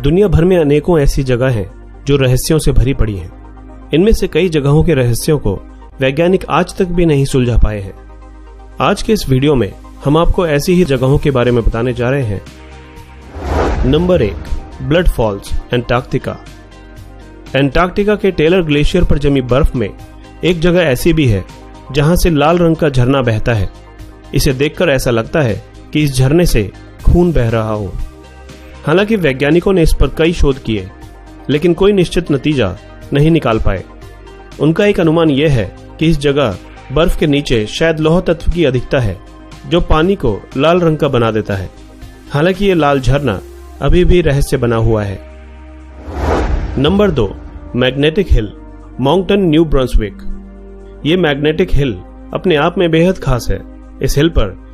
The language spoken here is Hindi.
दुनिया भर में अनेकों ऐसी जगह हैं जो रहस्यों से भरी पड़ी हैं। इनमें से कई जगहों के रहस्यों को वैज्ञानिक आज तक भी नहीं सुलझा पाए हैं। आज के इस वीडियो में हम आपको ऐसी ही जगहों के बारे में बताने जा रहे हैं। Number 1, blood falls, Antarctica. Antarctica के टेलर ग्लेशियर पर जमी बर्फ में एक जगह ऐसी भी है जहां से लाल रंग का झरना बहता है। इसे देखकर ऐसा लगता है कि इस झरने से खून बह रहा हो। हालांकि वैज्ञानिकों ने इस पर कई शोध किए, लेकिन कोई निश्चित नतीजा नहीं निकाल पाए। उनका एक अनुमान यह है कि इस जगह बर्फ के नीचे शायद लौह तत्व की अधिकता है, जो पानी को लाल रंग का बना देता है। हालांकि ये लाल झरना अभी भी रहस्य बना हुआ है। Number 2, magnetic hill, mountain new Brunswick. ये मैग्नेटिक हिल अपने आप में बेहद खास है। इस हिल पर